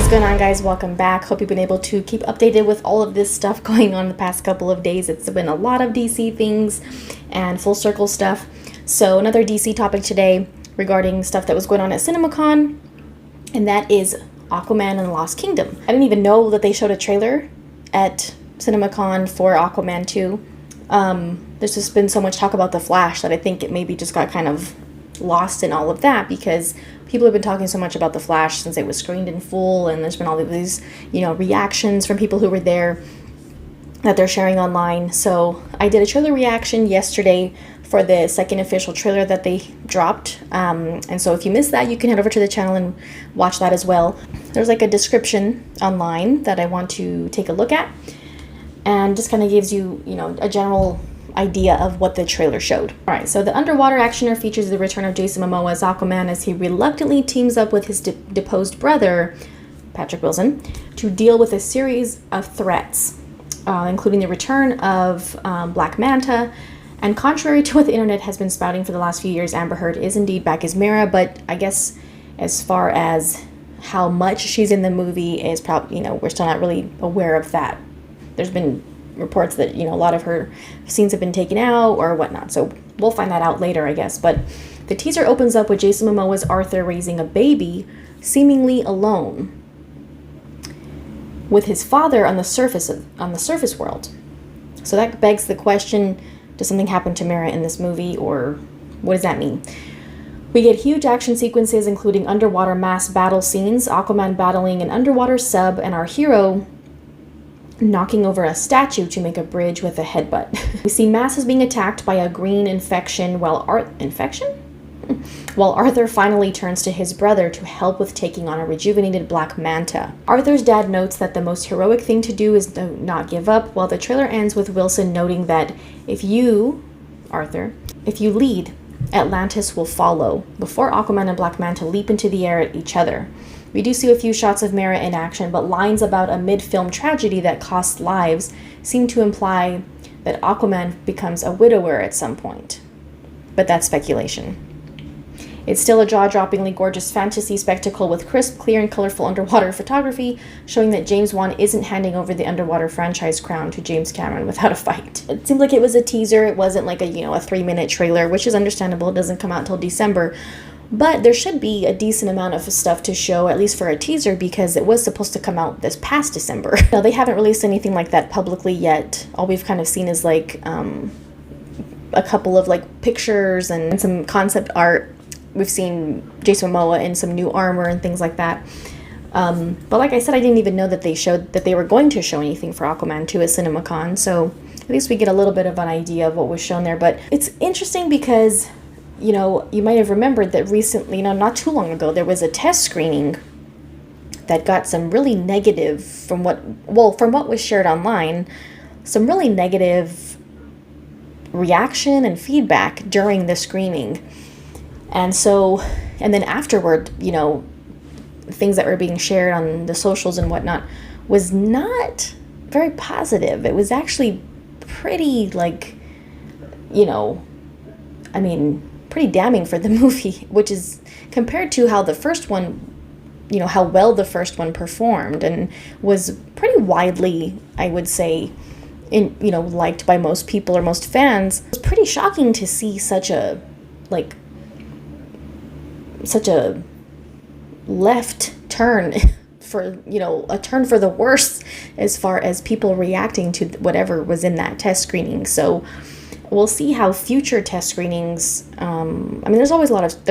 What's going on, guys? Welcome back. Hope you've been able to keep updated with all of this stuff going on the past couple of days. It's been a lot of DC things and full circle stuff. So another DC topic today regarding stuff that was going on at CinemaCon, and that is Aquaman and the Lost Kingdom. I didn't even know that they showed a trailer at CinemaCon for Aquaman 2. There's just been so much talk about The Flash that I think it maybe just got kind of lost in all of that, because people have been talking so much about The Flash since it was screened in full, and there's been all of these, reactions from people who were there that they're sharing online. So I did a trailer reaction yesterday for the second official trailer that they dropped. And so if you missed that, you can head over to the channel and watch that as well. There's like a description online that I want to take a look at, and just kind of gives you, a general idea of what the trailer showed. Alright, so the underwater actioner features the return of Jason Momoa as Aquaman as he reluctantly teams up with his deposed brother, Patrick Wilson, to deal with a series of threats, including the return of Black Manta. And contrary to what the internet has been spouting for the last few years, Amber Heard is indeed back as Mara, but I guess as far as how much she's in the movie is probably, we're still not really aware of that. There's been reports that, a lot of her scenes have been taken out or whatnot, so we'll find that out later, I guess. But the teaser opens up with Jason Momoa's Arthur raising a baby, seemingly alone, with his father on the surface world. So that begs the question, does something happen to Mara in this movie, or what does that mean? We get huge action sequences, including underwater mass battle scenes, Aquaman battling an underwater sub, and our hero knocking over a statue to make a bridge with a headbutt. We see masses being attacked by a green infection while Arthur finally turns to his brother to help with taking on a rejuvenated Black Manta. Arthur's dad notes that the most heroic thing to do is to not give up, while the trailer ends with Wilson noting that if you lead, Atlantis will follow, before Aquaman and Black Manta leap into the air at each other. We do see a few shots of Mara in action, but lines about a mid-film tragedy that costs lives seem to imply that Aquaman becomes a widower at some point. But that's speculation. It's still a jaw-droppingly gorgeous fantasy spectacle with crisp, clear, and colorful underwater photography, showing that James Wan isn't handing over the underwater franchise crown to James Cameron without a fight. It seemed like it was a teaser. It wasn't like a 3-minute trailer, which is understandable. It doesn't come out until December. But there should be a decent amount of stuff to show, at least for a teaser, because it was supposed to come out this past December. Now, they haven't released anything like that publicly yet. All we've kind of seen is like a couple of like pictures and some concept art. We've seen Jason Momoa in some new armor and things like that. But like I said, I didn't even know that they were going to show anything for Aquaman 2 at CinemaCon. So at least we get a little bit of an idea of what was shown there. But it's interesting because, you might have remembered that recently, not too long ago, there was a test screening that got some really negative, from what was shared online, some really negative reaction and feedback during the screening. And then afterward, things that were being shared on the socials and whatnot was not very positive. It was actually pretty, pretty damning for the movie, which is compared to how the first one, how well the first one performed and was pretty widely, I would say, liked by most people or most fans. It was pretty shocking to see such a left turn for, a turn for the worse as far as people reacting to whatever was in that test screening. So we'll see how future test screenings, there's a lot of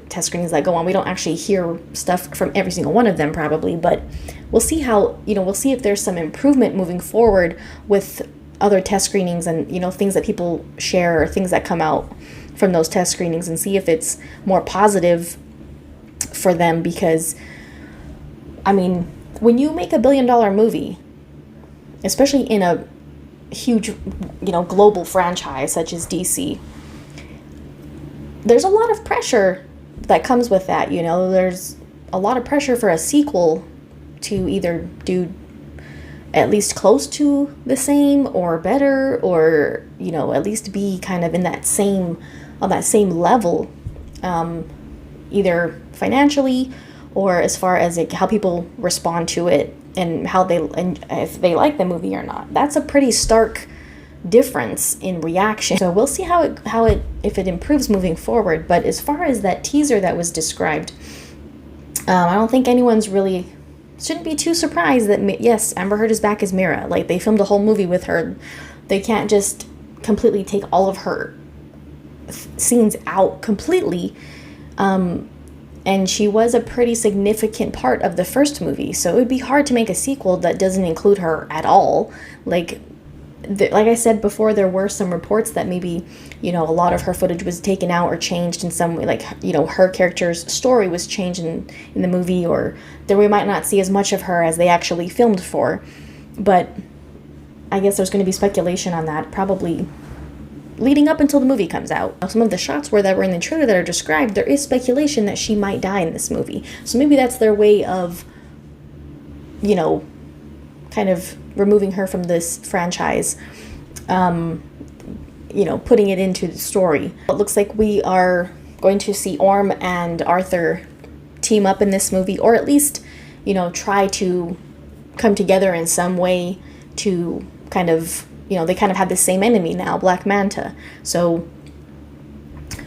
test screenings that go on. We don't actually hear stuff from every single one of them probably, but we'll see how, we'll see if there's some improvement moving forward with other test screenings and, things that people share or things that come out from those test screenings, and see if it's more positive for them. Because, when you make $1 billion movie, especially in a huge, global franchise such as DC, there's a lot of pressure that comes with that. There's a lot of pressure for a sequel to either do at least close to the same or better, or at least be kind of in that same level, either financially or as far as how people respond to it and and if they like the movie or not. That's a pretty stark difference in reaction. So we'll see how it if it improves moving forward. But as far as that teaser that was described, I don't think anyone's really shouldn't be too surprised that yes, Amber Heard is back as Mira. Like, they filmed a whole movie with her. They can't just completely take all of her scenes out completely. And she was a pretty significant part of the first movie, so it would be hard to make a sequel that doesn't include her at all. Like I said before, there were some reports that maybe, a lot of her footage was taken out or changed in some way, like, her character's story was changed in the movie, or that we might not see as much of her as they actually filmed for. But I guess there's going to be speculation on that, probably leading up until the movie comes out. Some of the shots that were in the trailer that are described, there is speculation that she might die in this movie. So maybe that's their way of, kind of removing her from this franchise, putting it into the story. It looks like we are going to see Orm and Arthur team up in this movie, or at least, try to come together in some way to kind of, they kind of have the same enemy now, Black Manta. So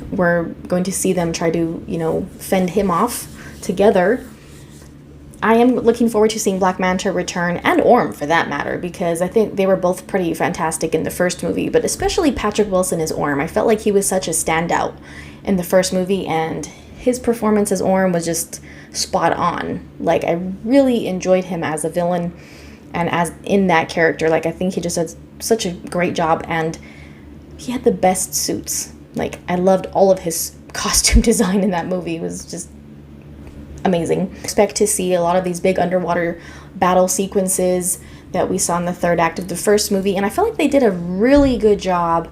we're going to see them try to, fend him off together. I am looking forward to seeing Black Manta return, and Orm for that matter, because I think they were both pretty fantastic in the first movie, but especially Patrick Wilson as Orm. I felt like he was such a standout in the first movie, and his performance as Orm was just spot on. Like, I really enjoyed him as a villain and as in that character. Like, I think he just does such a great job, and he had the best suits. Like, I loved all of his costume design in that movie. It was just amazing. Expect to see a lot of these big underwater battle sequences that we saw in the third act of the first movie, and I feel like they did a really good job,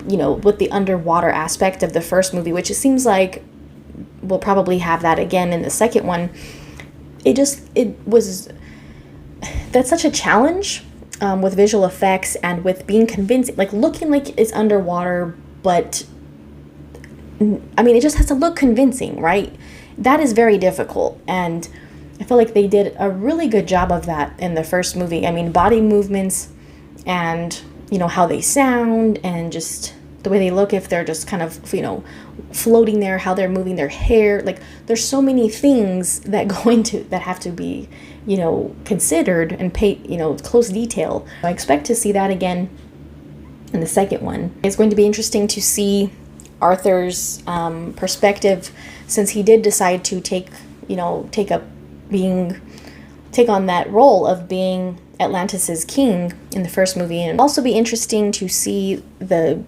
with the underwater aspect of the first movie, which it seems like we'll probably have that again in the second one. That's such a challenge with visual effects and with being convincing, like looking like it's underwater, but it just has to look convincing, right? That is very difficult, and I feel like they did a really good job of that in the first movie. Body movements and, how they sound and just the way they look, if they're just kind of, floating there, how they're moving their hair. Like, there's so many things that that have to be, considered and pay, close detail. I expect to see that again in the second one. It's going to be interesting to see Arthur's perspective, since he did decide to take on that role of being Atlantis's king in the first movie. And it'll also be interesting to see the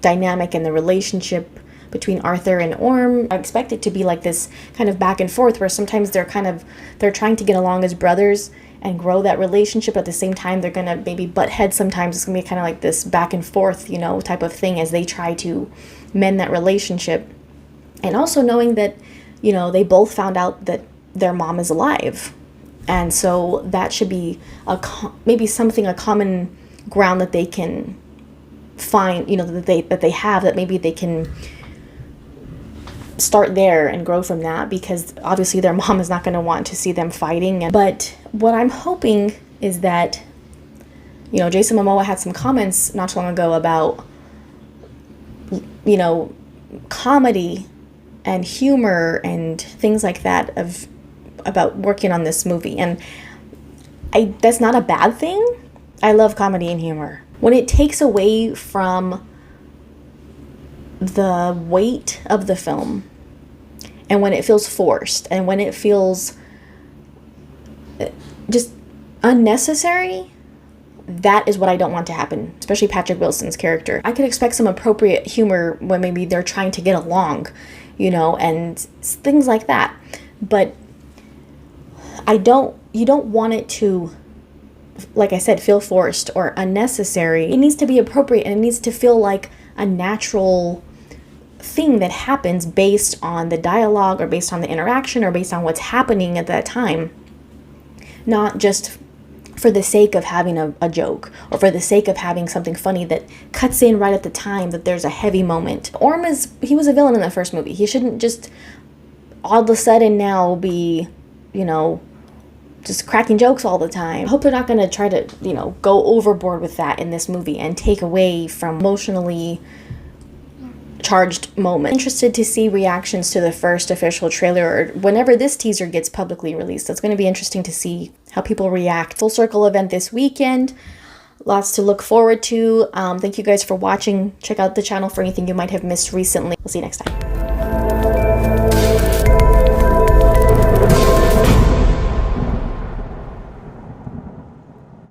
dynamic and the relationship between Arthur and Orm. I expect it to be like this kind of back and forth, where sometimes they're trying to get along as brothers and grow that relationship. At the same time, they're gonna maybe butt heads sometimes. It's gonna be kind of like this back and forth, type of thing as they try to mend that relationship. And also knowing that, they both found out that their mom is alive. And so that should be maybe a common ground that they can find, that they have, that maybe they can start there and grow from that, because obviously their mom is not going to want to see them fighting. But what I'm hoping is that, Jason Momoa had some comments not too long ago about, comedy and humor and things like that about working on this movie. And that's not a bad thing. I love comedy and humor. When it takes away from the weight of the film, and when it feels forced, and when it feels just unnecessary, that is what I don't want to happen, especially Patrick Wilson's character. I could expect some appropriate humor when maybe they're trying to get along, and things like that. But you don't want it to, like I said, feel forced or unnecessary. It needs to be appropriate, and it needs to feel like a natural thing that happens based on the dialogue, or based on the interaction, or based on what's happening at that time. Not just for the sake of having a joke, or for the sake of having something funny that cuts in right at the time that there's a heavy moment. Orm he was a villain in the first movie. He shouldn't just all of a sudden now be, you know, just cracking jokes all the time. I hope they're not going to try to, you know, go overboard with that in this movie and take away from emotionally charged moments. Interested to see reactions to the first official trailer, or whenever this teaser gets publicly released. It's going to be interesting to see how people react. Full circle event this weekend. Lots to look forward to. Thank you guys for watching. Check out the channel for anything you might have missed recently. We'll see you next time.